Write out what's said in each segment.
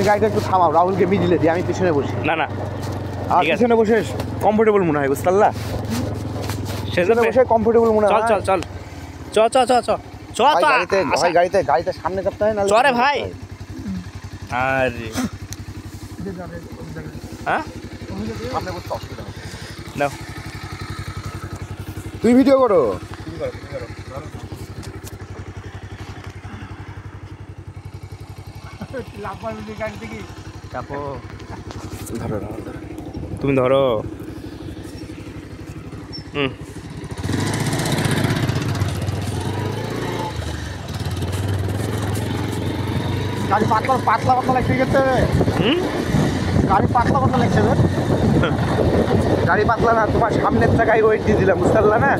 গাড়িটা একটু থামাও, রাহুলকে মিডিলে দিই, আমি পিছনে বসি। না না, আর পিছনে বসে কমফোর্টেবল মনে হয়, বুঝতে পারলা? সেজন্য বসে কমফোর্টেবল মনে হয়। চল চল চল চ চ চ চ চ গাড়িতে সামনে চাপতে হয় না? চরে ভাই। আর হ্যাঁ সামনে বসতে অসুবিধা হবে। নাও তুই ভিডিও করো। চাপো, তুমি ধরো। গাড়ি পাতলা লাগছে গেছে। গাড়ি পাতলা লাগছে। গাড়ি পাতলা না, তোমার সামনের জায়গায় ওয়েট দিয়ে দিলাম, বুঝতে পারলা না?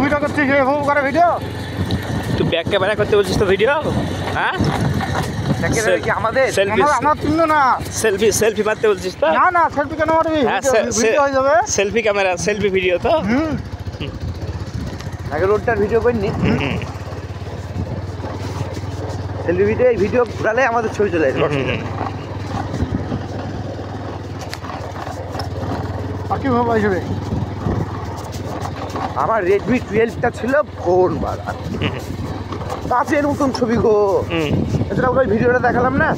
ভিডিও করছিস করে ভিডিও? তুই ব্যাক ক্যামেরা করতে বলছিস তো ভিডিও? হ্যাঁ কি আমাদের আমার তুললো না? সেলফি মারতে বলছিস তো? না না, সেলফি কেন মারবি? ভিডিও হয়ে যাবে। সেলফি ক্যামেরা, সেলফি ভিডিও তো? আগে রোডটার ভিডিও করিনি। সেলফি ভিডিও, এই ভিডিও ঘুরালে আমাদের ছবি চলে আসবে। কি ভাবে আসবে? আমার রেডমি 12টা ছিল ফোন বাড়া, কাছের নতুন ছবি গো। এটা ওই ভিডিওটা দেখালাম না?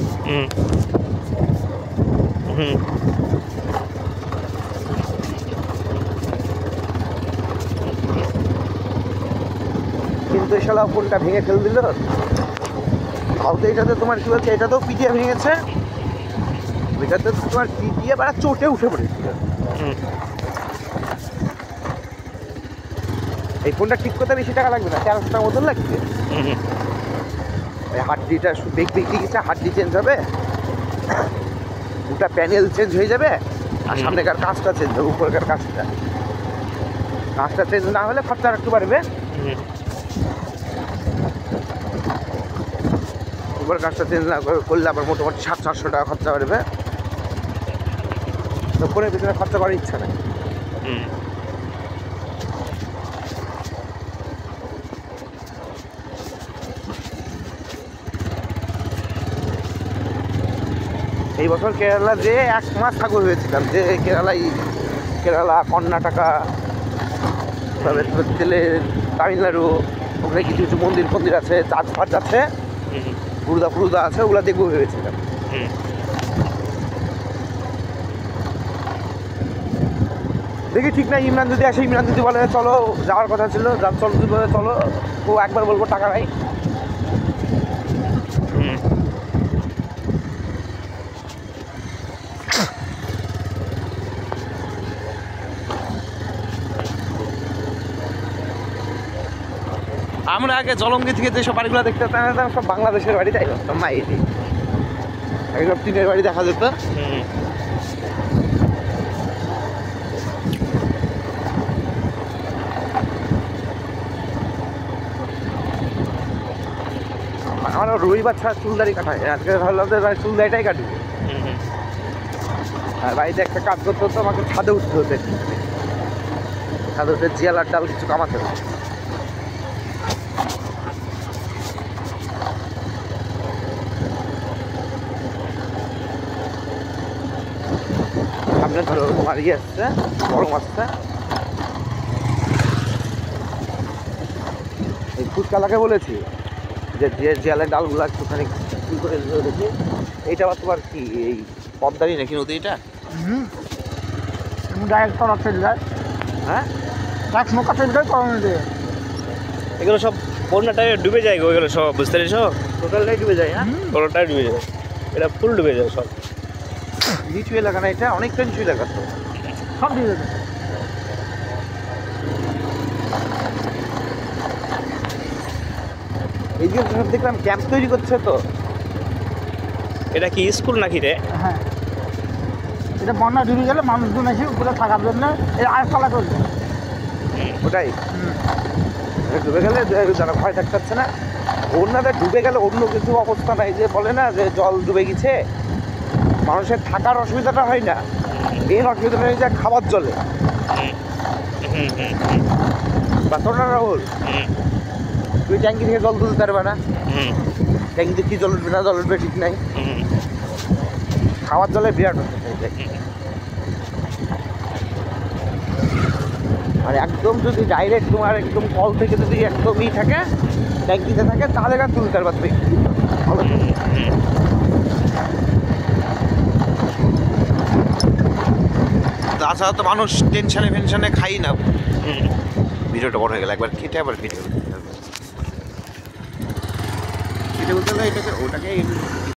কিন্তু এসব ফোনটা ভেঙে ফেল দিল। তাও তো এটাতে তোমার কি বলছে, এটাতেও পিটিয়ে ভেঙেছে, এটাতে তোমার পিটিয়ে বাড়া চোটে উঠে পড়েছিল। এই ফোনটা ঠিক করতে বেশি টাকা লাগবে না, 1300 টাকা মতন লাগবে। হাড্ডিটা দেখতে গেছে, হাড্ডি চেঞ্জ হবে, দুটা প্যানেল চেঞ্জ হয়ে যাবে, আর সামনেকার কাঁচটা চেঞ্জ হবে, উপরকার কাঁচটা চেঞ্জ না হলে খরচা একটু বাড়বে। উপরের কাঁচটা চেঞ্জ না করলে আবার মোটামুটি 700-800 টাকা খরচা বাড়বে। তো ফোনের পিছনে খরচা করার ইচ্ছা নেই। এই বছর কেরালা যে 1 মাস ঠাকুর হয়েছিলাম, যে কেরালা, কর্ণাটকা, তবে তামিলনাড়ু, ওখানে কিছু কিছু মন্দির আছে, চার্চ ফার্চ আছে, ফুরুদা আছে, ওগুলো দেখবো ভেবেছিলাম। দেখি ঠিক না, ইমরান যদি আসে, ইমরান যদি বলে চলো, যাওয়ার কথা ছিল, চলো যদি বলে চলো, ও একবার বলবো টাকা নাই। আমরা আগে জলঙ্গি থেকে যেসব বাড়িগুলো দেখতে পেতাম, সব বাংলাদেশের বাড়ি, তাই ভাবতাম মাইরি সব টিনের বাড়ি দেখা যেত। আমার রবিবার ছাড়া চুলদারি কাটায়, আজকে ভাবলাম চুলদারিটাই কাটবে। আর বাড়িতে একটা কাজ করতে হতো, আমাকে ছাদে উঠতে হতো, ছাদে উঠে জিয়ালার ডাল কিছু কামাতে হতো। সামনে ধরো তোমার ইয়ে আসছে, গরম আসছে। এই ফুচকালাকে বলেছি যে জিয়ালের ডালগুলো একটুখানি কি করে দেখি। এইটা আবার তোমার কি এই পদ্মারি নাকি নদী? এটা হ্যাঁ, এগুলো সব বন্যাটাই ডুবে যায়, ওইগুলো সব বুঝতে পারিস, টোটালটাই ডুবে যায়। হ্যাঁ, পুরোটাই ডুবে যায়, এটা ফুল ডুবে যায় সব। নিচু এলাকা না, এটা অনেকটা নিচু এলাকা, তো সব ডুবে যায়। এই যে দেখলাম ক্যাম্প তৈরি করছে, তো এটা কি স্কুল নাকি রে? হ্যাঁ, এটা বন্যা ডুবে গেলে মানুষজন এসে উপরে থাকার জন্য এই আরেকতলা করবে। ওটাই ডুবে গেলে যারা ভয় থাকতে পারছে না, বন্যাতে ডুবে গেলে অন্য কিছু অবস্থা নাই, যে বলে না যে জল ডুবে গেছে মানুষের থাকার অসুবিধাটা হয় না, মেন অসুবিধাটা হয়ে যায় খাবার জলে। বাস্তব না রাহুল, তুই ট্যাঙ্কি থেকে জল তুলতে পারবে না, ট্যাঙ্কিতে কি জল উঠবে না জল উঠবে ঠিক নাই, খাবার জলে বিরাট অসুবিধা হয়ে যায়। আর একদম যদি ডাইরেক্ট তোমার একদম কল থেকে যদি একদমই থাকে ট্যাঙ্কিতে থাকে তাহলে গান তুলতে পারবে তুমি। তাছাড়া তো মানুষ টেনশনে ফেনশনে খাই না। ভিডিওটা বড় হয়ে গেল, একবার কেটে আবার ভিডিও কেটে বলতে এটাকে ওটাকে